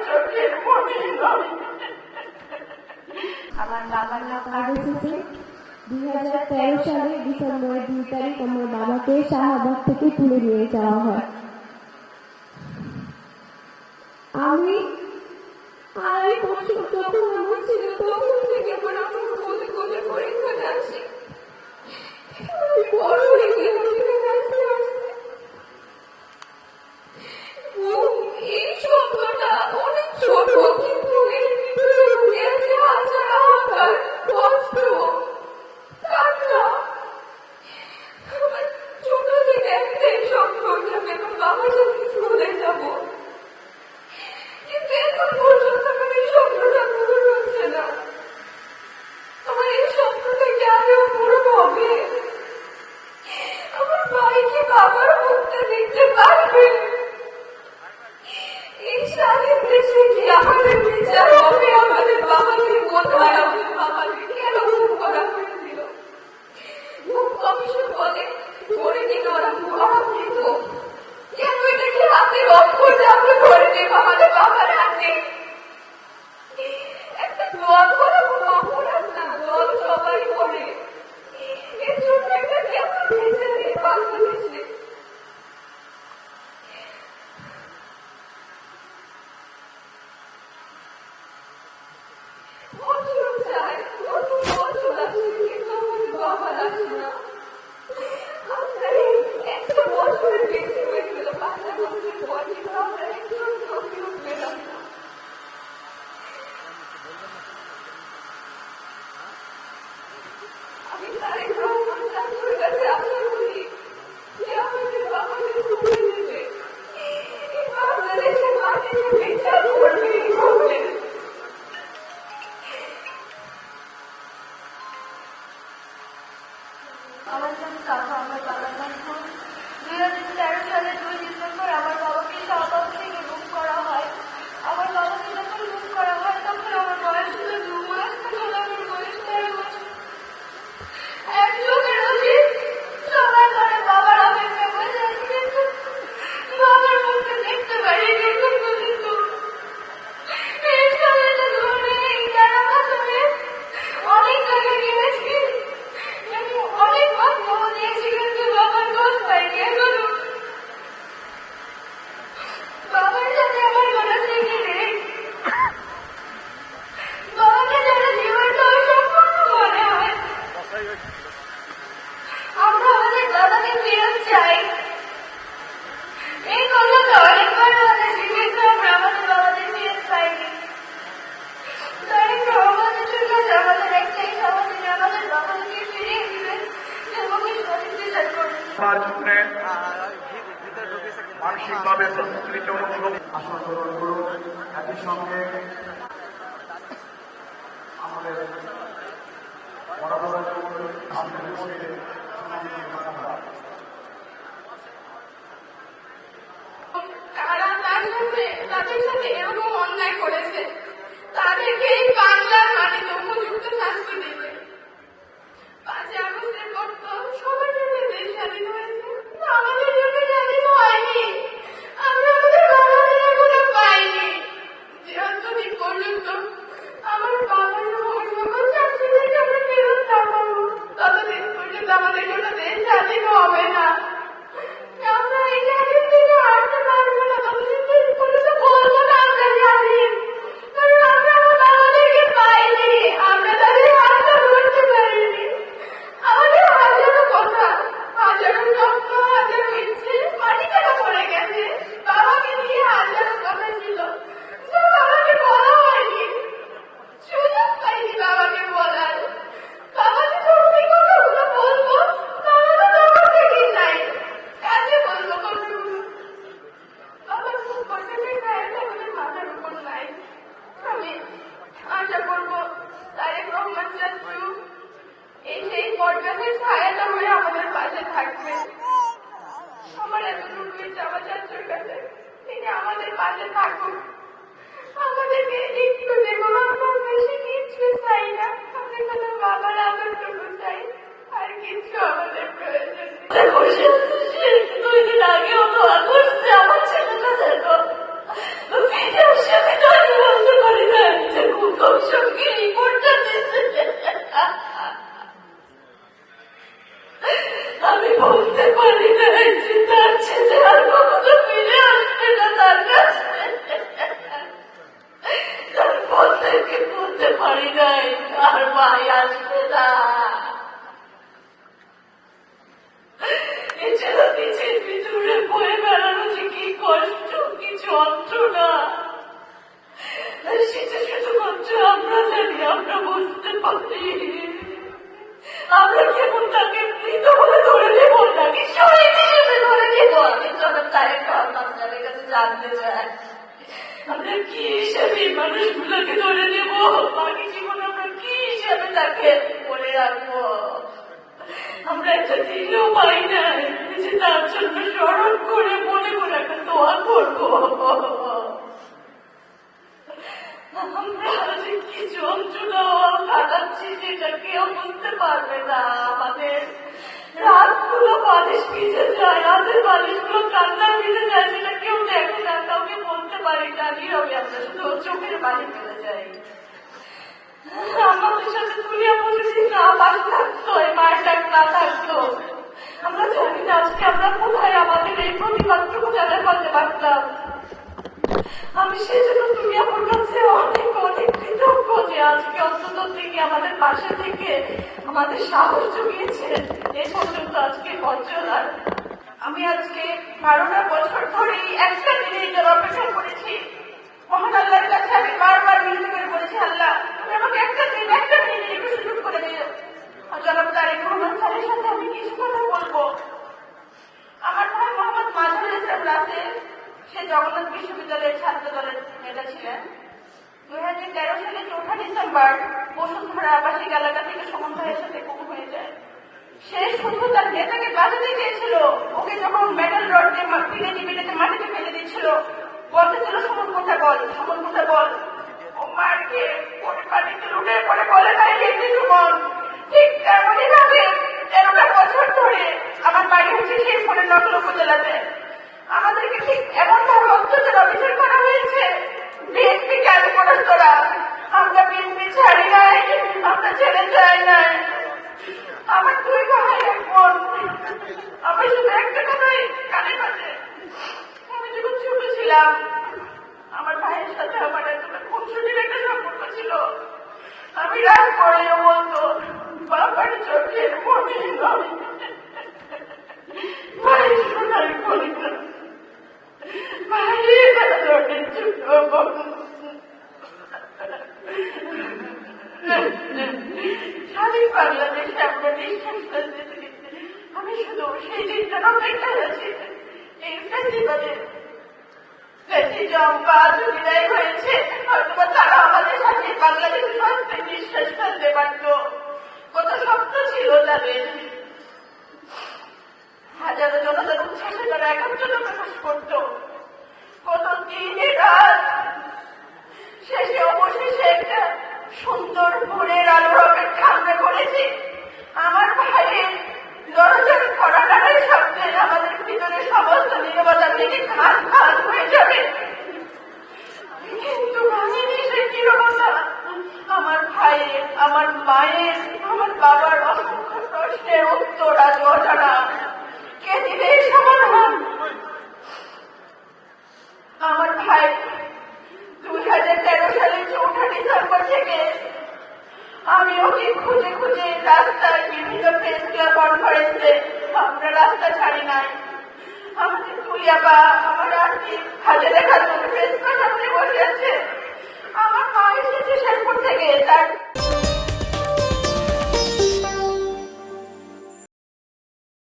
চোখের মনে নয়। আমার বাবার নাম কাগজে 2013 সালে ডিসেম্বর 2 তারিখ আমার বাবাকে শাহবাগ থেকে তুলে নিয়ে যাওয়া হয়। আমি যখন আমার ছিল তখন থেকে আমার কোলে কোলে পড়ে চলে আসি। আমি বড় হয়ে গেলাম আস্তে আস্তে। এই শব্দটা অনেক ছোট, কিন্তু এর ভিতরে লুকিয়ে আছে হাজার হাজার কষ্ট, কান্না। আমার ছোট থেকে একটাই স্বপ্ন যে আমি আমার বাবার সাথে স্কুলে যাবো, কিন্তু এখন পর্যন্ত আমার এই স্বপ্নটা পূরণ হচ্ছে না। আমার এই স্বপ্নটা কি আদৌ পূরণ হবে? আমার ভাই কি বাবার মুখটা দেখতে পারবে? এই স্বাধীন দেশে কি আমাদের বিচার হবে? আমাদের বাবাকে কোথায়, আমাদের বাবাকে কেন খুন করা হয়েছিল? কমিশন বলে ধরে নিন, ওরা কিন্তু কেন এটাকে হাতের অক্ষর যে আমরা ধরে নেব আমাদের বাবার হাতে? একটা দোয়া করা কোনো অপরাধ না, দোয়া সবাই করে। এর জন্য একটা কেমন ভেসে নেই বাংলাদেশে। বছর যায়, কত বছর আসে, কিন্তু আমাদের বাবার আসে না। আপনার একটা বছরের বেশি হয়ে গেল, 5 বছরের পর কিন্তু আমরা একজন চোখেও পেলাম না। আমি তারেক রহমান চাচুর কাছে আশা করি যে আমাদের বাবাকে তুলে নেবে, এই বাংলাদেশের মাটিতে বিচার করবেই করবেন। আমার নাম কাকা, আমার বাবার নাম ফুল। 2013 সালের 2 ডিসেম্বর আমার বাবাকে শাহবাগ থেকে গুম করা হয়। আমার বাবাকে যখন গুম করা হয় তখন আমার বয়স ছিল 2 মাস, তখন আমার বয়স 13 বছর। এক চোখের অধিক সবার ঘরে বাবার অপেক্ষা বসে আছে, কিন্তু বাবার মুখে দেখতে পারিনি এখন পর্যন্ত। এই সময়টা ধরে এই 11 বছরে অনেক জায়গায় গিয়েছি, অনেক কথা দিয়েছি, কিন্তু বাবার দোষ পাইনি এখনো। বাবার সাথে আমার কোনো স্মৃতি নেই। বাবাকে ছাড়া জীবনটা অসম্পূর্ণ মনে হয়। আমরা আমাদের বাবাকে ফেরত চাই, এই কথাটা অনেকবার বলেছি, কিন্তু আমরা আমাদের বাবাদের ফেরত পাইনি। তারেক রহমানের কাছে আমাদের একটাই সমাধান, আমাদের বাবাকে ফিরিয়ে দিবেন এবং সঠিক বিচার করবেন। মানসিকভাবে প্রস্তুতি আশা গ্রহণ করুন। একই সঙ্গে আমাদের কারা তাদের সাথে এরকম অন্যায় করেছে তাদেরকে এই বাংলার মাটিতে উপযুক্ত শাস্তি দিবে। 5 আগস্টের পর তো সবার জন্য দেশ স্বাধীন হয়েছে, আমাদের জন্য স্বাধীন হয়নি। আমরা আমাদের বাবাদের এখনো পাইনি। যতদিন পর্যন্ত আমার বাবার সকল চাকরিদেরকে আমরা ফেরত না পাবো, ততদিন পর্যন্ত আমাদের কোনো দেশ স্বাধীন হবে না। আমরা এই জায়গা থেকে হারতে পারবো না, ততদিন পর্যন্ত বলবো না আমরা স্বাধীন, কারণ আমরা আমার বাবাদেরকে পাইনি, আমরা তাদের হাতটা ধরতে পারিনি। আমাদের হাজারো কথা, হাজারো স্বপ্ন, হাজারো ইচ্ছে মাটিকাটা পড়ে গেছে। বাবাকে নিয়ে হাজারো কথা ছিল যা বাবাকে বলা হয়নি, সুযোগ পাইনি বাবাকে বলার। বাবাকে যখন এই কথাগুলো বলবো বাবা তো আমার থেকেই নাই, কাজে বলবো কথাগুলো। বাবার খুব কষ্টের দায়িত্ব আমাদের মাথার উপর নাই। আমি আশা করবো তারেক রহমান চাচু এই সেই পর্যায়ের ছায়াটা হয়ে আমাদের পাশে থাকবে। আমার এতটুকু ইচ্ছা আমার চাচুর কাছে, তিনি আমাদের পাশে থাকুন, আমাদেরকে একটু দেখুন। আমরা বেশি কিছু চাই না, আমরা কোনো বাবার আদরটুকু চাই, আর কিছু আমাদের প্রয়োজন নেই। 2 দিন আগেও তো আমার ছেলেটা যেত ফিরে আসে পারি নাই আর ভাই আসবে না। এছাড়া নিজের ভিতরে বয়ে বেড়ানো যে কি কষ্ট, কি যন্ত্রণা, সেটা শুধুমাত্র আমরা জানি, আমরা বুঝতে পারি। আমরা কেমন তাকে মৃত বলে ধরে নেব নাকি শহীদ হিসেবে ধরে নেব? আমি তো আমার তারেক রহমানের কাছে জানতে চাই, আমরা কি হিসেবে মানুষগুলোকে ধরে নেব? বাকি জীবন আমরা কি হিসেবে তাকে মনে রাখবো? আমরা একটা দিনও পাই না যে তার জন্য স্মরণ করে মনে করে একটা দোয়া করবো। আমরা যে কি যন্ত্রণা কাটাচ্ছি সেটা কেউ বুঝতে পারবে না। আমাদের রাতগুলো বালিশ ভিজে যায়, রাতের বালিশগুলো কান্না ভিজে যায়, সেটা কেউ দেখে না, কাউকে বলতে পারি না, নীরবে আমরা শুধু চোখের বালি ফেলে যাই। আমাদের সাথে দুনিয়া পরিস্থিতি না পাশ থাকতো, এই মায়ের ডাক না থাকতো, আমরা জানি না আজকে আমরা কোথায় আমাদের এই প্রতিবাদটুকু জানাতে পারতে পারতাম। আমি সেই জন্য দুনিয়ার কাছে অনেক অনেক কৃতজ্ঞ যে আজকে অন্তত থেকে আমাদের পাশে থেকে আমাদের সাহস জুগিয়েছে এই পর্যন্ত আজকে পৌঁছার। আমি আজকে 12টা বছর ধরেই একটা দিনে এটার অপেক্ষা করেছি। মহান আল্লাহর কাছে আমি বারবার বিনতি করে বলেছি, আল্লাহ তুমি আমাকে একটা দিন একটা মিনিট একটু সুযোগ করে দিও। জনাব তারেক রহমান স্যারের সাথে আমি কিছু কথা বলবো। আমার ভাই মোহাম্মদ মাজহারুল ইসলাম রাসেল, সে জগন্নাথ বিশ্ববিদ্যালয়ের ছাত্র দলের নেতা ছিলেন। 2013 সালে 4 ডিসেম্বর বসুন্ধরা আবাসিক এলাকা থেকে সুমন ভাইয়ের সাথে গুম হয়ে যায়। সে শুধু তার নেতাকে বাঁচাতে চেয়েছিল। ওকে যখন মেটাল রড দিয়ে পিড়েতে মাটিতে ফেলে দিচ্ছিল, বলতেছিল সুমন কোথায় বল, সুমন কোথায় বল। ও মারকে পরে পানিতে লুটে পরে বলে নাই রেখে সুমন। ঠিক তেমনই ভাবে 13টা বছর ধরে আমার বাড়ি হচ্ছে সেই ফোনের নকল উপজেলাতে। আমাদেরকে ঠিক এমন ভাবে অত্যাচার অবিচার করা হয়েছে। বিএনপি কেন করার তোরা? আমরা বিএনপি ছাড়ি নাই, আমরা ছেড়ে যাই নাই। আমার 2 ভাই এক বোন। আমার শুধু একটা কথাই কানে বাজে, আমি যখন ছোট ছিলাম আমার ভাইয়ের সাথে আমার একটা খুনসুটির একটা সম্পর্ক ছিল। আমি রাগ করেও বলতো বাবার চোখের মনে নয়, ভাই সোনার কলিকা, ভাইয়ের আদরের ছোট বোন। স্বাধীন বাংলাদেশে আমরা নিঃশ্বাস ফেলতেছি। আমি শুধু সেই দিনটার অপেক্ষায় আছি। এই ফেস্টিভ্যালে বিদায় হয়েছে, হয়তো তারা আমাদের সাথে বাংলাদেশের স্বাস্থ্যে নিঃশ্বাস ফেলতে পারত। কত স্বপ্ন ছিল তাদের। হাজারো জনতার উচ্ছ্বাসে তারা একাত্মতা প্রকাশ করত। কত দিনের রাত শেষে অবশেষে একটা সুন্দর ভোরের আলোর অপেক্ষা আমরা করেছি। আমার ভাইয়ের দরজার কড়া নাড়ার শব্দে আমাদের ভিতরে সমস্ত নীরবতা থেকে খান খান হয়ে যাবে, কিন্তু ভাঙিনি সেই নীরবতা। আমার ভাইয়ের, আমার মায়ের, আমার বাবার অসংখ্য প্রশ্নের উত্তর আজ অজানা। কে দিবে এই সমাধান? আমার ভাই 2013 সালের 4 ডিসেম্বর থেকে আমি ওকে খুঁজে খুঁজে রাস্তায় বিভিন্ন প্রেস ক্লাব কনফারেন্সে, আমরা রাস্তা ছাড়ি নাই। আমাদের তুলিয়াবা, আমার আন্টি হাজারে খাতুন প্রেস কনফারেন্সে বসে আছে। আমার মা এসেছে শেরপুর থেকে, তার